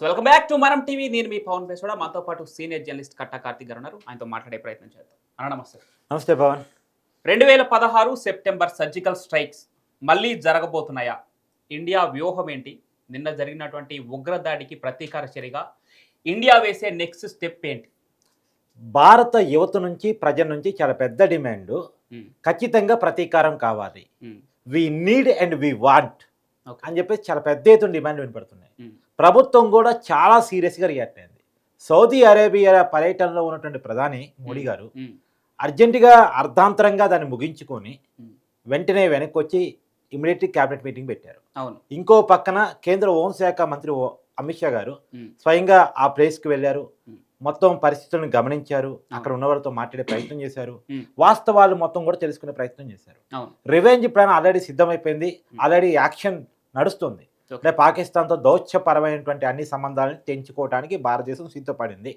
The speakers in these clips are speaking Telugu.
వెల్కమ్ బ్యాక్ టు మనం టీవీ. నేను మీ పవన్ పేసోడా. మనతో పాటు సీనియర్ జర్నలిస్ట్ కట్టా కార్తిక్ గారు ఉన్నారు. ఆయనతో మాట్లాడే ప్రయత్నం చేద్దాం. అన్న నమస్తే. నమస్తే పవన్. 2016 సెప్టెంబర్ సర్జికల్ స్ట్రైక్స్ మళ్ళీ జరగబోతున్నాయా? ఇండియా వ్యూహం ఏంటి? నిన్న జరిగినటువంటి ఉగ్రదాడికి ప్రతీకార చర్యగా ఇండియా వేసే నెక్స్ట్ స్టెప్ ఏంటి? భారత యువత నుంచి ప్రజల నుంచి చాలా పెద్ద డిమాండ్, ఖచ్చితంగా ప్రతీకారం కావాలి, we need and we want అని చెప్పేసి చాలా పెద్ద ఎత్తున డిమాండ్ వినపడుతున్నాయి. ప్రభుత్వం కూడా చాలా సీరియస్గా రియాక్ట్ అయింది. సౌదీ అరేబియా పర్యటనలో ఉన్నటువంటి ప్రధాని మోడీ గారు అర్జెంటుగా అర్ధాంతరంగా దాన్ని ముగించుకొని వెంటనే వెనక్కి వచ్చి ఇమీడియట్లీ క్యాబినెట్ మీటింగ్ పెట్టారు. ఇంకో పక్కన కేంద్ర హోంశాఖ మంత్రి అమిత్ షా గారు స్వయంగా ఆ ప్లేస్కి వెళ్ళారు, మొత్తం పరిస్థితులను గమనించారు, అక్కడ ఉన్న వాళ్ళతో మాట్లాడే ప్రయత్నం చేశారు, వాస్తవాలు మొత్తం కూడా తెలుసుకునే ప్రయత్నం చేశారు. రివెంజ్ ప్లాన్ ఆల్రెడీ సిద్ధమైపోయింది, ఆల్రెడీ యాక్షన్ నడుస్తుంది. అంటే పాకిస్తాన్తో దౌత్యపరమైనటువంటి అన్ని సంబంధాలను తెంచుకోవడానికి భారతదేశం సిద్ధపడింది.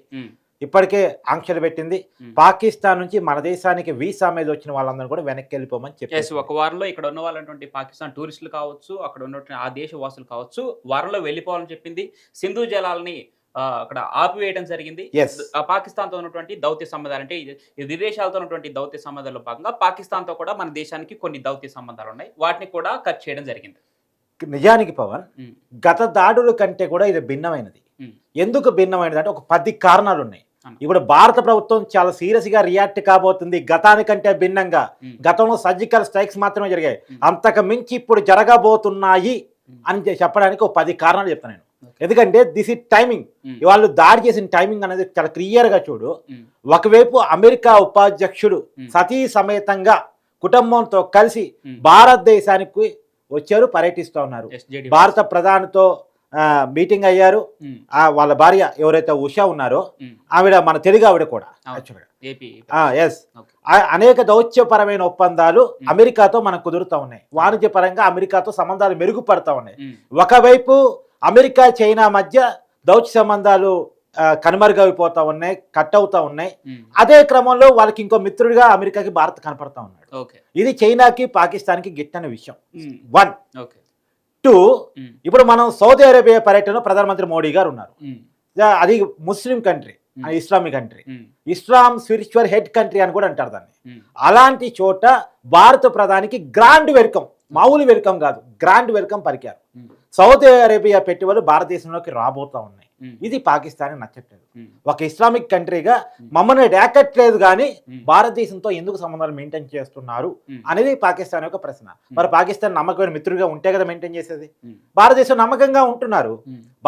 ఇప్పటికే ఆంక్షలు పెట్టింది. పాకిస్తాన్ నుంచి మన దేశానికి వీసా మీద వచ్చిన వాళ్ళందరూ కూడా వెనక్కి వెళ్ళిపోమని చెప్పేసి ఒక వారంలో ఇక్కడ ఉన్న వాళ్ళటువంటి పాకిస్తాన్ టూరిస్టులు కావచ్చు, అక్కడ ఉన్నటువంటి ఆ దేశ వాసులు కావచ్చు, వారంలో వెళ్ళిపోవాలని చెప్పింది. సింధు జలాలని అక్కడ ఆపివేయడం జరిగింది. పాకిస్తాన్తో ఉన్నటువంటి దౌత్య సంబంధాలు, అంటే విదేశాలతో ఉన్నటువంటి దౌత్య సంబంధాల్లో భాగంగా పాకిస్తాన్తో కూడా మన దేశానికి కొన్ని దౌత్య సంబంధాలు ఉన్నాయి, వాటిని కూడా కట్ చేయడం జరిగింది. నిజానికి పవన్, గత దాడుల కంటే కూడా ఇది భిన్నమైనది. ఎందుకు భిన్నమైనది అంటే ఒక 10 కారణాలు ఉన్నాయి. ఇప్పుడు భారత ప్రభుత్వం చాలా సీరియస్గా రియాక్ట్ కాబోతుంది. గతానికంటే భిన్నంగా, గతంలో సర్జికల్ స్ట్రైక్స్ మాత్రమే జరిగాయి, అంతకు మించి ఇప్పుడు జరగబోతున్నాయి అని చెప్పడానికి ఒక 10 కారణాలు చెప్తాను నేను. ఎందుకంటే దిస్ ఇస్ టైమింగ్. వాళ్ళు దాడి చేసిన టైమింగ్ అనేది చాలా క్లియర్గా చూడు. ఒకవైపు అమెరికా ఉపాధ్యక్షుడు సతీ సమేతంగా కుటుంబంతో కలిసి భారతదేశానికి వచ్చారు, పర్యటిస్తూ ఉన్నారు. భారత ప్రధానితో మీటింగ్ అయ్యారు. వాళ్ళ భార్య ఎవరైతే ఉషా ఉన్నారో ఆవిడ మన తెలుగు ఆవిడ కూడా అనేక దౌత్యపరమైన ఒప్పందాలు అమెరికాతో మనకు కుదురుతూ ఉన్నాయి. వాణిజ్యపరంగా అమెరికాతో సంబంధాలు మెరుగుపడతా ఉన్నాయి. ఒకవైపు అమెరికా చైనా మధ్య దౌత్య సంబంధాలు కనుమరుగైపోతా ఉన్నాయి, కట్ అవుతా ఉన్నాయి. అదే క్రమంలో వాళ్ళకి ఇంకో మిత్రుడిగా అమెరికాకి భారత్ కనపడతా ఉన్నాడు. ఇది చైనాకి పాకిస్తాన్కి గిట్టని విషయం. 1 2 ఇప్పుడు మనం సౌదీ అరేబియా పర్యటనలో ప్రధానమంత్రి మోడీ గారు ఉన్నారు. అది ముస్లిం కంట్రీ, ఇస్లామిక్ కంట్రీ, ఇస్లాం స్పిరిచువల్ హెడ్ కంట్రీ అని కూడా అంటారు దాన్ని. అలాంటి చోట భారత ప్రధానికి గ్రాండ్ వెల్కమ్, మామూలు వెల్కమ్ కాదు, గ్రాండ్ వెల్కమ్ పలికారు. సౌదీ అరేబియా పెట్టుబడులు భారతదేశంలోకి రాబోతా ఉన్నాయి. ఇది పాకిస్తాన్ నచ్చట్లేదు. ఒక ఇస్లామిక్ కంట్రీగా మమ్మల్ని రేకట్లేదు కానీ భారతదేశంతో ఎందుకు సంబంధాలు మెయింటైన్ చేస్తున్నారు అనేది పాకిస్తాన్ యొక్క ప్రశ్న. మరి పాకిస్తాన్ నమ్మకమైన మిత్రుడిగా ఉంటే కదా మెయింటైన్ చేసేది. భారతదేశం నమ్మకంగా ఉంటున్నారు.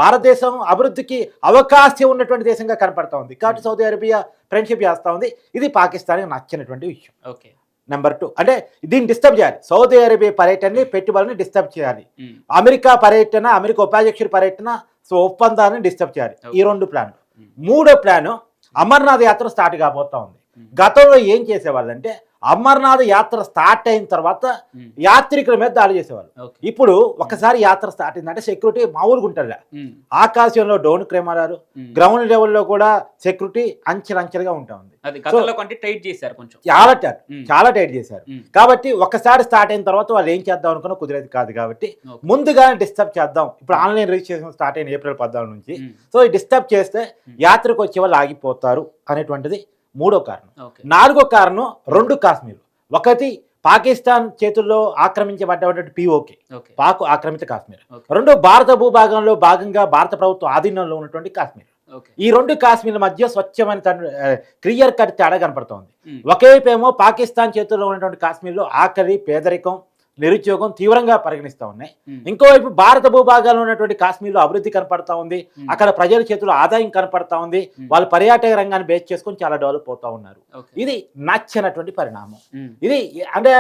భారతదేశం అభివృద్ధికి అవకాశం ఉన్నటువంటి దేశంగా కనపడతా ఉంది కాబట్టి సౌదీ అరేబియా ఫ్రెండ్షిప్ చేస్తూ ఉంది. ఇది పాకిస్తాన్కి నచ్చినటువంటి విషయం. నెంబర్ 2 అంటే దీన్ని డిస్టర్బ్ చేయాలి. సౌదీ అరేబియా పర్యటనని, పెట్టుబడిని డిస్టర్బ్ చేయాలి. అమెరికా పర్యటన, అమెరికా ఉపాధ్యక్షుడి పర్యటన, ఒప్పందాన్ని డిస్టర్బ్ చేయాలి. ఈ 2 ప్లాన్లు. 3వ ప్లాను అమర్నాథ్ యాత్ర స్టార్ట్ కాబోతా ఉంది. గతంలో ఏం చేసేవాళ్ళంటే అమర్నాథ్ యాత్ర స్టార్ట్ అయిన తర్వాత యాత్రికుల మీద దాడి చేసేవాళ్ళు. ఇప్పుడు ఒకసారి యాత్ర స్టార్ట్ అయిందంటే సెక్యూరిటీ మామూలుగా ఉంటుంది. ఆకాశంలో డ్రోన్ కెమెరాలు, గ్రౌండ్ లెవెల్లో కూడా సెక్యూరిటీ అంచెలంచెలుగా ఉంటా ఉంది. చాలా టైట్ చేశారు. కాబట్టి ఒకసారి స్టార్ట్ అయిన తర్వాత వాళ్ళు ఏం చేద్దాం అనుకున్నా కుదిరేది కాదు. కాబట్టి ముందుగానే డిస్టర్బ్ చేద్దాం. ఇప్పుడు ఆన్లైన్ రిజిస్ట్రేషన్ స్టార్ట్ అయిన ఏప్రిల్ 14 నుంచి. సో ఈ డిస్టర్బ్ చేస్తే యాత్రకు వచ్చే వాళ్ళు ఆగిపోతారు అనేటువంటిది 3వ కారణం. 4వ కారణం 2 కాశ్మీర్లు. ఒకటి పాకిస్తాన్ చేతుల్లో ఆక్రమించబడ్డటువంటి పిఓకే, పాక్ ఆక్రమిత కాశ్మీర్. 2 భారత భూభాగంలో భాగంగా భారత ప్రభుత్వ ఆధీనంలో ఉన్నటువంటి కాశ్మీర్. ఈ 2 కాశ్మీర్ల మధ్య స్వచ్ఛమైన క్లియర్ కట్ తేడా కనపడుతోంది. ఒకవైపు ఏమో పాకిస్తాన్ చేతుల్లో ఉన్నటువంటి కాశ్మీర్లో ఆకలి, పేదరికం, నిరుద్యోగం తీవ్రంగా పరిగణిస్తూ ఉన్నాయి. ఇంకోవైపు భారత భూభాగాల్లో ఉన్నటువంటి కాశ్మీర్లో అభివృద్ధి కనపడతా ఉంది. అక్కడ ప్రజల చేతుల్లో ఆదాయం కనపడతా ఉంది. వాళ్ళు పర్యాటక రంగాన్ని బేస్ చేసుకొని చాలా డెవలప్ అవుతా ఉన్నారు. ఇది నచ్చినటువంటి పరిణామం. ఇది అంటే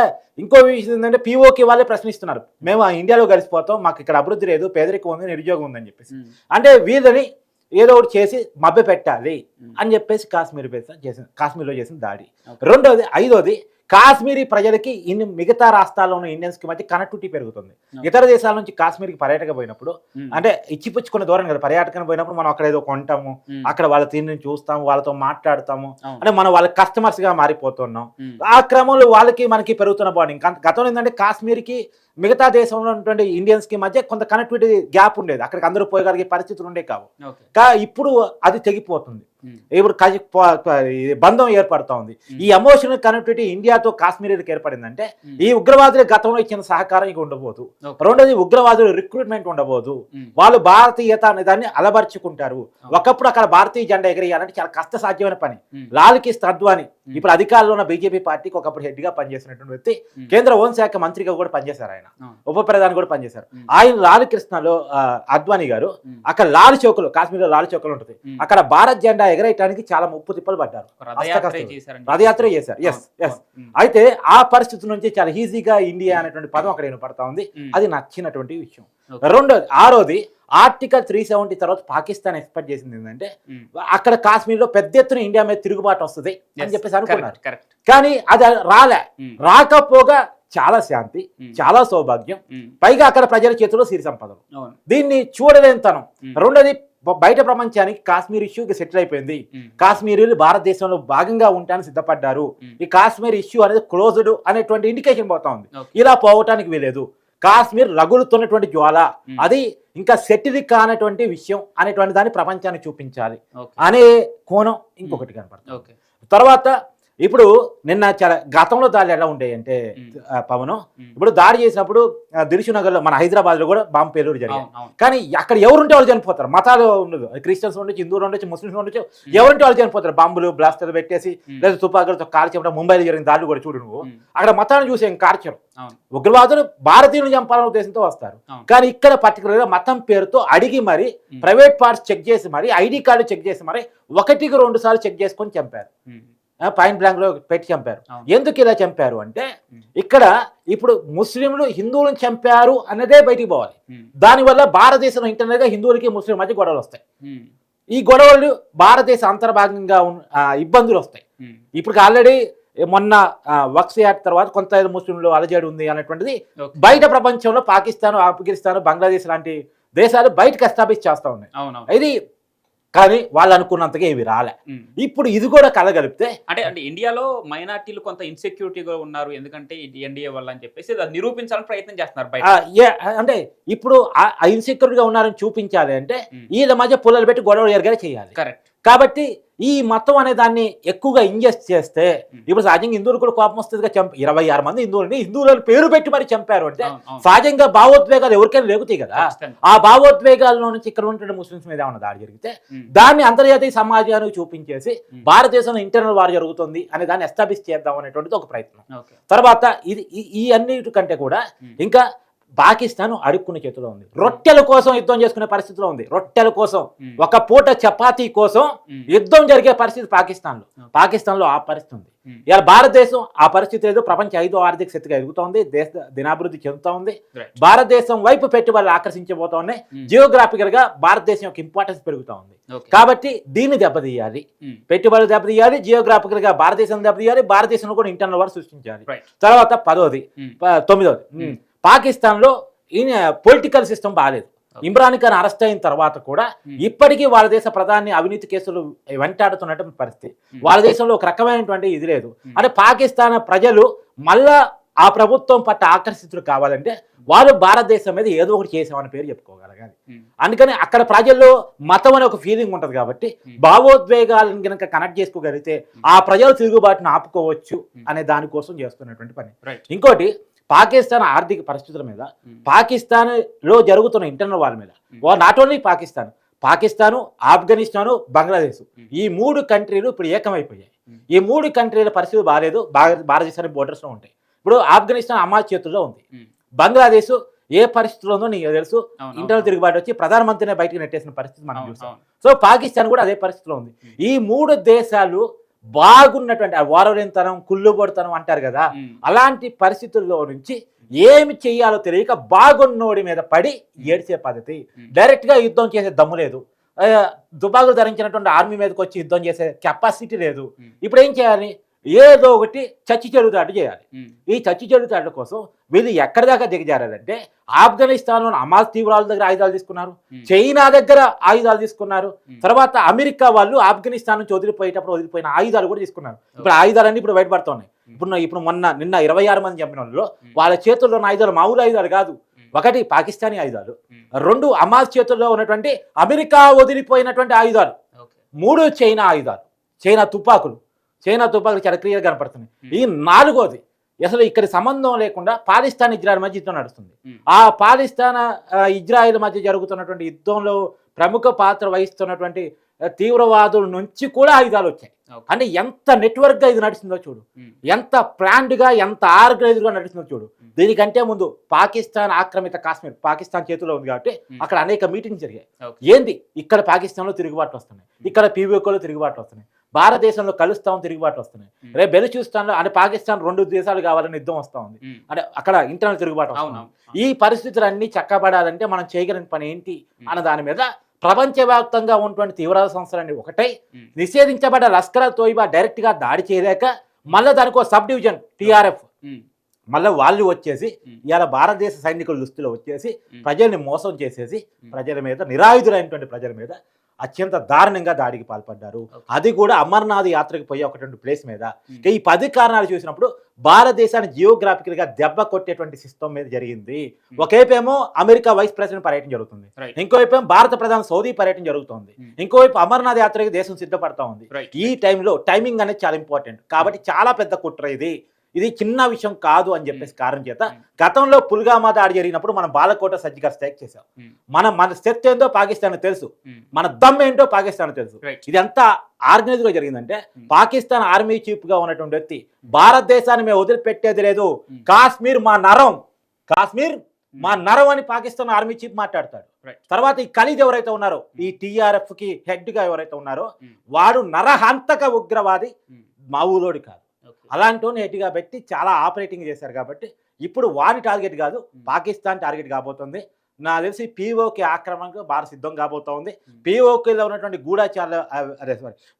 ఇంకో విషయం ఏంటంటే పిఓకి వాళ్ళే ప్రశ్నిస్తున్నారు, మేము ఇండియాలో కలిసిపోతాం, మాకు ఇక్కడ అభివృద్ధి లేదు, పేదరికం ఉంది, నిరుద్యోగం ఉందని చెప్పేసి. అంటే వీళ్ళని ఏదో ఒకటి చేసి మభ్య పెట్టాలి, అని చెప్పేసి కాశ్మీర్లో చేసిన దాడి. రెండోది, ఐదోది, కాశ్మీరీ ప్రజలకి మిగతా రాష్ట్రాల్లో ఉన్న ఇండియన్స్కి మధ్య కనెక్టివిటీ పెరుగుతుంది. ఇతర దేశాల నుంచి కాశ్మీర్కి పర్యాటక పోయినప్పుడు, అంటే ఇచ్చిపుచ్చుకున్న దూరం కదా, పర్యాటకం పోయినప్పుడు మనం అక్కడ ఏదో కొంటాము, అక్కడ వాళ్ళ తీరుని చూస్తాము, వాళ్ళతో మాట్లాడతాము, అంటే మనం వాళ్ళ కస్టమర్స్ గా మారిపోతున్నాం. ఆ క్రమంలో వాళ్ళకి మనకి పెరుగుతున్న బాండింగ్. గతంలో ఏంటంటే కాశ్మీర్కి మిగతా దేశంలో ఉన్నటువంటి ఇండియన్స్ కి మధ్య కొంత కనెక్టివిటీ గ్యాప్ ఉండేది, అక్కడికి అందరూ పోయగలిగే పరిస్థితులు ఉండే కావు. ఇప్పుడు అది తెగిపోతుంది. ఇప్పుడు బంధం ఏర్పడుతూ ఉంది. ఈ ఎమోషనల్ కనెక్టివిటీ ఇండియాతో కాశ్మీర్కి ఏర్పడిందంటే ఈ ఉగ్రవాదులు గతంలో ఇచ్చిన సహకారం ఇక ఉండబోదు. రెండోది, ఉగ్రవాదులు రిక్రూట్మెంట్ ఉండబోదు. వాళ్ళు భారతీయత అనే దాన్ని అలబర్చుకుంటారు. ఒకప్పుడు అక్కడ భారతీయ జెండా ఎగరేయాలంటే చాలా కష్ట సాధ్యమైన పని. లాల్ కృష్ణ అద్వానీ ఇప్పుడు అధికారంలో ఉన్న బీజేపీ పార్టీకి ఒకప్పుడు హెడ్ గా పనిచేసినటువంటి వ్యక్తి, కేంద్ర హోంశాఖ మంత్రిగా కూడా పనిచేశారు, ఆయన ఉప ప్రధాని కూడా పనిచేశారు. ఆయన లాల్ కృష్ణలో అద్వానీ గారు అక్కడ లాల్ చౌక్లో, కాశ్మీర్లో లాల్ చౌక్లో ఉంటుంది, అక్కడ భారత్ జెండా ఎగరేయటానికి చాలా ముప్పు తిప్పలు పడ్డారు, రథయాత్ర చేశారు. ఎస్ ఎస్ అయితే ఆ పరిస్థితి నుంచి చాలా ఈజీగా ఇండియా అనేటువంటి పదం అక్కడ వినపడతా ఉంది. అది నచ్చినటువంటి విషయం. రెండోది, ఆరోది, ఆర్టికల్ 370 తర్వాత పాకిస్తాన్ ఎక్స్పెక్ట్ చేసింది ఏంటంటే అక్కడ కాశ్మీర్లో పెద్ద ఎత్తున ఇండియా మీద తిరుగుబాటు వస్తుంది అని చెప్పేసి అనుకున్నారు. కానీ అది రాకపోగా చాలా శాంతి, చాలా సౌభాగ్యం, పైగా అక్కడ ప్రజల చేతిలో సిరి సంపదలు, దీన్ని చూడలేనితనం. రెండోది, బయట ప్రపంచానికి కాశ్మీర్ ఇష్యూకి సెటిల్ అయిపోయింది, కాశ్మీరీలు భారతదేశంలో భాగంగా ఉంటానికి సిద్ధపడ్డారు, ఈ కాశ్మీర్ ఇష్యూ అనేది క్లోజ్డ్ అనేటువంటి ఇండికేషన్ పోతా ఉంది. ఇలా పోవటానికి వీలేదు. కాశ్మీర్ రగులుతున్నటువంటి జ్వాల, అది ఇంకా సెటిల్ కానటువంటి విషయం అనేటువంటి దాన్ని ప్రపంచానికి చూపించాలి అనే కోణం ఇంకొకటి కనపడుతుంది. తర్వాత ఇప్పుడు నిన్న చాలా గతంలో దాడులు ఎలా ఉండేవి అంటే పవన్, ఇప్పుడు దాడి చేసినప్పుడు దిల్సుఖ్నగర్లో మన హైదరాబాద్ లో కూడా బాంబు పేలుడు జరిగింది. కానీ అక్కడ ఎవరుంటే వాళ్ళు చనిపోతారు, మతాలు ఉండదు, క్రిస్టియన్స్ ఉండొచ్చు, హిందువులు ఉండొచ్చు, ముస్లింస్ ఉండొచ్చు, ఎవరుంటే వాళ్ళు చనిపోతారు. బాంబులు బ్లాస్టర్లు పెట్టేసి లేదా తుపాకులతో కాల్చడం. ముంబైలో జరిగిన దాడులు కూడా చూడు నువ్వు, అక్కడ మతాలను చూసి ఏం కార్చరు. ఉగ్రవాదులు భారతీయులను చంపాలనే ఉద్దేశంతో వస్తారు, కానీ ఇక్కడ పర్టికులర్ గా మతం పేరుతో అడిగి మరి ప్రైవేట్ పార్ట్స్ చెక్ చేసి మరి ఐడి కార్డు చెక్ చేసి మరి 1-2 సార్లు చెక్ చేసుకొని చంపారు, పాయింట్ బ్లాంక్ లో పెట్టి చంపారు. ఎందుకు ఇలా చంపారు అంటే ఇక్కడ ఇప్పుడు ముస్లింలు హిందువులను చంపారు అన్నదే బయటికి పోవాలి. దానివల్ల భారతదేశంలో ఇంటర్నల్ గా హిందువులకి ముస్లిం మధ్య గొడవలు వస్తాయి. ఈ గొడవలు భారతదేశ అంతర్భాగంగా ఇబ్బందులు వస్తాయి. ఇప్పుడు ఆల్రెడీ మొన్న వక్ఫ్ యాక్ట్ తర్వాత కొంత ముస్లింలు అలజడి ఉంది అనేటువంటిది బయట ప్రపంచంలో పాకిస్తాన్, ఆఫ్ఘనిస్తాన్, బంగ్లాదేశ్ లాంటి దేశాలు బయటకు ఎస్టాబ్లిష్ చేస్తా ఉన్నాయి. ఇది కానీ వాళ్ళు అనుకున్నంతగా ఇవి రాలే. ఇప్పుడు ఇది కూడా కలగలిపితే అంటే ఇండియాలో మైనార్టీలు కొంత ఇన్సెక్యూరిటీగా ఉన్నారు, ఎందుకంటే ఎన్డీఏ వల్ల అని చెప్పేసి నిరూపించాలని ప్రయత్నం చేస్తున్నారు. అంటే ఇప్పుడు ఇన్సెక్యూర్ గా ఉన్నారని చూపించాలి అంటే వీళ్ళ మధ్య పుల్లలు పెట్టి గొడవలు ఎరగానే చేయాలి. కరెక్ట్. కాబట్టి ఈ మతం అనే దాన్ని ఎక్కువగా ఇంజెస్ట్ చేస్తే ఇప్పుడు సహజంగా హిందువులు కూడా కోపం వస్తుంది. 26 మంది హిందువులను పేరు పెట్టి మరి చంపారు అంటే సహజంగా భావోద్వేగాలు ఎవరికైనా లేగుతాయి కదా. ఆ భావోద్వేగాల్లో నుంచి ఇక్కడ ఉంటున్న ముస్లింస్ మీద ఏమన్నా దాడి జరిగితే దాన్ని అంతర్జాతీయ సమాజానికి చూపించేసి భారతదేశంలో ఇంటర్నల్ వార్ జరుగుతుంది అనే దాన్ని ఎస్టాబ్లిష్ చేద్దాం అనేటువంటిది ఒక ప్రయత్నం. తర్వాత ఇది ఈ అన్నిటికంటే కూడా ఇంకా పాకిస్తాన్ అడుక్కునే చేతిలో ఉంది. రొట్టెల కోసం యుద్ధం చేసుకునే పరిస్థితిలో ఉంది. రొట్టెల కోసం, ఒక పూట చపాతీ కోసం యుద్ధం జరిగే పరిస్థితి పాకిస్తాన్లో ఆ పరిస్థితి ఉంది. ఇలా భారతదేశం ఆ పరిస్థితి లేదు. ప్రపంచ 5వ ఆర్థిక శక్తిగా ఎదుగుతోంది, దేశ దినాభివృద్ధి చెందుతా ఉంది, భారతదేశం వైపు పెట్టుబడులు ఆకర్షించబోతా ఉన్నాయి. జియోగ్రాఫికల్ గా భారతదేశం యొక్క ఇంపార్టెన్స్ పెరుగుతా ఉంది. కాబట్టి దీన్ని దెబ్బతీయాలి, పెట్టుబడులు దెబ్బతీయాలి, జియోగ్రాఫికల్ గా భారతదేశం దెబ్బతీయాలి, భారతదేశంలో కూడా ఇంటర్నల్ వార్ సృష్టించాలి. తర్వాత 9వది పాకిస్తాన్ లో పొలిటికల్ సిస్టమ్ బాగాలేదు. ఇమ్రాన్ ఖాన్ అరెస్ట్ అయిన తర్వాత కూడా ఇప్పటికీ వాళ్ళ దేశ ప్రధాని అవినీతి కేసులు వెంటాడుతున్నటువంటి పరిస్థితి. వాళ్ళ దేశంలో ఒక రకమైనటువంటి ఇది లేదు. అంటే పాకిస్తాన్ ప్రజలు మళ్ళా ఆ ప్రభుత్వం పట్ల ఆకర్షితులు కావాలంటే వాళ్ళు భారతదేశం మీద ఏదో ఒకటి చేసామని పేరు చెప్పుకోగలగాలి. అందుకని అక్కడ ప్రజల్లో మతం అనే ఒక ఫీలింగ్ ఉంటుంది. కాబట్టి భావోద్వేగాలను కనుక కనెక్ట్ చేసుకోగలిగితే ఆ ప్రజలు తిరుగుబాటును ఆపుకోవచ్చు అనే దానికోసం చేస్తున్నటువంటి పని. ఇంకోటి, పాకిస్తాన్ ఆర్థిక పరిస్థితుల మీద, పాకిస్తాన్ లో జరుగుతున్న ఇంటర్నల్ వార్ మీద, నాట్ ఓన్లీ పాకిస్తాను, ఆఫ్ఘనిస్తాను, బంగ్లాదేశ్, ఈ 3 కంట్రీలు ఇప్పుడు ఏకమైపోయాయి. ఈ 3 కంట్రీల పరిస్థితి బాగాలేదు, భారతదేశానికి బోర్డర్స్ లో ఉంటాయి. ఇప్పుడు ఆఫ్ఘనిస్తాన్ అమాజ్ చేతుల్లో ఉంది, బంగ్లాదేశ్ ఏ పరిస్థితిలో ఉందో నీకు తెలుసు, ఇంటర్నల్ తిరుగుబాటు వచ్చి ప్రధానమంత్రిని బయటకు నెట్టేసిన పరిస్థితి మనం చూస్తాం. సో పాకిస్తాన్ కూడా అదే పరిస్థితిలో ఉంది. ఈ 3 దేశాలు బాగున్నటువంటి వారలేనితనం, కుళ్ళుబొడతనం అంటారు కదా, అలాంటి పరిస్థితుల్లో నుంచి ఏమి చెయ్యాలో తెలియక బాగున్నోడి మీద పడి ఏడ్చే పద్ధతి. డైరెక్ట్ గా యుద్ధం చేసే దమ్ము లేదు. దుబాగులు ధరించినటువంటి ఆర్మీ మీదకి వచ్చి యుద్ధం చేసే కెపాసిటీ లేదు. ఉమ్, ఇప్పుడు ఏం చేయాలి? ఏదో ఒకటి చచ్చి చెడుతాడు చేయాలి. ఉమ్, ఈ చచ్చి చెడుతాడు కోసం వీళ్ళు ఎక్కడి దాకా దిగజారంటే ఆఫ్ఘనిస్తాన్లో హమాస్ తీవ్రాల దగ్గర ఆయుధాలు తీసుకున్నారు, చైనా దగ్గర ఆయుధాలు తీసుకున్నారు, తర్వాత అమెరికా వాళ్ళు ఆఫ్ఘనిస్తాన్ నుంచి వదిలిపోయిన ఆయుధాలు కూడా తీసుకున్నారు. ఇప్పుడు ఆయుధాలన్నీ ఇప్పుడు బయటపడుతున్నాయి. ఇప్పుడు నిన్న 26 మంది చంపిన వాళ్ళు వాళ్ళ చేతుల్లో ఉన్న ఆయుధాలు మామూలు ఆయుధాలు కాదు. ఒకటి పాకిస్తానీ ఆయుధాలు, 2 హమాస్ చేతుల్లో ఉన్నటువంటి అమెరికా వదిలిపోయినటువంటి ఆయుధాలు, 3 చైనా ఆయుధాలు, చైనా తుపాకులు చాలా క్లియర్గా కనపడుతున్నాయి. ఈ 4వది అసలు ఇక్కడ సంబంధం లేకుండా పాకిస్తాన్ ఇజ్రాయెల్ మధ్య యుద్ధం నడుస్తుంది. ఆ పాకిస్తాన్ ఇజ్రాయెల్ మధ్య జరుగుతున్నటువంటి యుద్ధంలో ప్రముఖ పాత్ర వహిస్తున్నటువంటి తీవ్రవాదుల నుంచి కూడా ఆయుధాలు వచ్చాయి. అంటే ఎంత నెట్వర్క్గా ఇది నడుస్తుందో చూడు, ఎంత ప్లాన్డ్గా, ఎంత ఆర్గనైజ్డ్గా నడుస్తుందో చూడు. దీనికంటే ముందు పాకిస్తాన్ ఆక్రమిత కాశ్మీర్ పాకిస్తాన్ చేతిలో ఉంది కాబట్టి అక్కడ అనేక మీటింగ్స్ జరిగాయి. ఏంది ఇక్కడ పాకిస్తాన్లో తిరుగుబాట్లు వస్తున్నాయి, ఇక్కడ పీవీఓలో తిరుగుబాట్లు వస్తున్నాయి, భారతదేశంలో కలుస్తాం తిరుగుబాటు వస్తున్నాయి, రేపు బెలూచిస్తాన్లో అంటే పాకిస్తాన్ 2 దేశాలు కావాలని యుద్ధం వస్తూ ఉంది, అంటే అక్కడ ఇంటర్నల్ తిరుగుబాటు వస్తుంది. ఈ పరిస్థితులన్నీ చక్కబడాలంటే మనం చేయగలిగిన పని ఏంటి అన్న దాని మీద ప్రపంచవ్యాప్తంగా ఉన్నటువంటి తీవ్రవాద సంస్థలన్నీ ఒకటై నిషేధించబడ్డ లష్కర్ తోయిబా డైరెక్ట్ గా దాడి చేయలేక మళ్ళీ దానికి ఒక సబ్ డివిజన్ టిఆర్ఎఫ్ మళ్ళీ వాళ్ళు వచ్చేసి ఇవాళ భారతదేశ సైనికుల దుస్తులో వచ్చేసి ప్రజల్ని మోసం చేసేసి ప్రజల మీద, నిరాయుధులైనటువంటి ప్రజల మీద అత్యంత దారుణంగా దాడికి పాల్పడ్డారు. అది కూడా అమర్నాథ్ యాత్రకు పోయే ఒకటి ప్లేస్ మీద. ఈ 10 కారణాలు చూసినప్పుడు భారతదేశాన్ని జియోగ్రాఫికల్ గా దెబ్బ కొట్టేటువంటి సిస్టమ్ మీద జరిగింది. ఒకవైపేమో అమెరికా వైస్ ప్రెసిడెంట్ పర్యటన జరుగుతుంది, ఇంకోవైపు భారత ప్రధాని సౌదీ పర్యటన జరుగుతుంది, ఇంకోవైపు అమర్నాథ్ యాత్రకి దేశం సిద్ధపడతా ఉంది. ఈ టైంలో టైమింగ్ అనేది చాలా ఇంపార్టెంట్ కాబట్టి చాలా పెద్ద కుట్ర ఇది చిన్న విషయం కాదు అని చెప్పేసి కారణం చేత గతంలో పుల్వామా దాడి జరిగినప్పుడు మనం బాలకోట సర్జికల్ స్ట్రైక్ చేసాం. మన శక్తి ఏంటో పాకిస్తాన్ తెలుసు, మన దమ్ ఏంటో పాకిస్తాన్ తెలుసు. ఇది ఎంత ఆర్గనైజ్ గా జరిగిందంటే పాకిస్తాన్ ఆర్మీ చీఫ్ గా ఉన్నటువంటి వ్యక్తి భారతదేశాన్ని మేము వదిలిపెట్టేది లేదు, కాశ్మీర్ మా నరం అని పాకిస్తాన్ ఆర్మీ చీఫ్ మాట్లాడతాడు. తర్వాత ఈ ఖలీద్ ఎవరైతే ఉన్నారో, ఈ టిఆర్ఎఫ్ కి హెడ్ గా ఎవరైతే ఉన్నారో వాడు నరహంతక ఉగ్రవాది, మావులోడి కాదు. అలాంటి హెడ్గా పెట్టి చాలా ఆపరేటింగ్ చేశారు కాబట్టి ఇప్పుడు వాని టార్గెట్ కాదు పాకిస్తాన్ టార్గెట్ కాబోతుంది. నాకు తెలిసి పీఓకి ఆక్రమణకు భారత్ సిద్ధం కాబోతోంది. పీఓకేలో ఉన్నటువంటి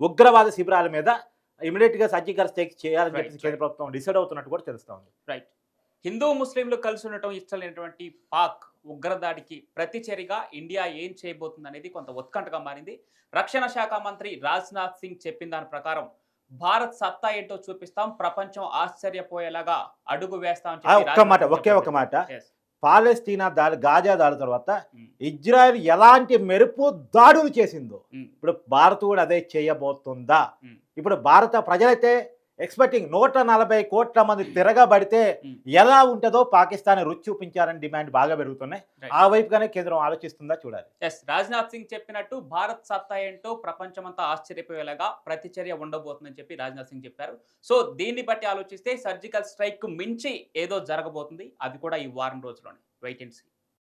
ఉగ్రవాద శిబిరాల మీద ఇమీడియట్గా సర్జికల్ స్ట్రైక్ చేయాలని చెప్పి కేంద్ర ప్రభుత్వం డిసైడ్ అవుతున్నట్టు కూడా తెలుస్తోంది. రైట్. హిందూ ముస్లింలు కలిసి ఉండటం ఇష్టం లేనటువంటి పాక్ ఉగ్రదాడికి ప్రతిచర్యగా ఇండియా ఏం చేయబోతుంది అనేది కొంత ఉత్కంఠగా మారింది. రక్షణ శాఖ మంత్రి రాజ్నాథ్ సింగ్ చెప్పిన దాని ప్రకారం భారత్ సత్తా ఏంటో చూపిస్తాం, ప్రపంచం ఆశ్చర్యపోయేలాగా అడుగు వేస్తాం. ఒకే ఒక మాట, పాలస్తీనా దాడి, గాజా దాడి తర్వాత ఇజ్రాయెల్ ఎలాంటి మెరుపు దాడులు చేసిందో ఇప్పుడు భారత్ కూడా అదే చేయబోతుందా? ఇప్పుడు భారత ప్రజలైతే ఎక్స్పెక్టింగ్ 140 కోట్ల మంది తిరగబడితే ఎలా ఉంటుందో పాకిస్తాన్ రుచి చూపించాలని డిమాండ్ బాగా పెరుగుతున్నాయి. ఆ వైపుగానే కేంద్రం ఆలోచిస్తుందా చూడాలి. రాజ్నాథ్ సింగ్ చెప్పినట్టు భారత్ సత్తా ఏంటో ప్రపంచమంతా ఆశ్చర్యపోయేలాగా ప్రతిచర్య ఉండబోతుందని చెప్పి రాజ్నాథ్ సింగ్ చెప్పారు. సో దీన్ని బట్టి ఆలోచిస్తే సర్జికల్ స్ట్రైక్ మించి ఏదో జరగబోతుంది, అది కూడా ఈ వారం రోజుల్లోనే. Wait and see.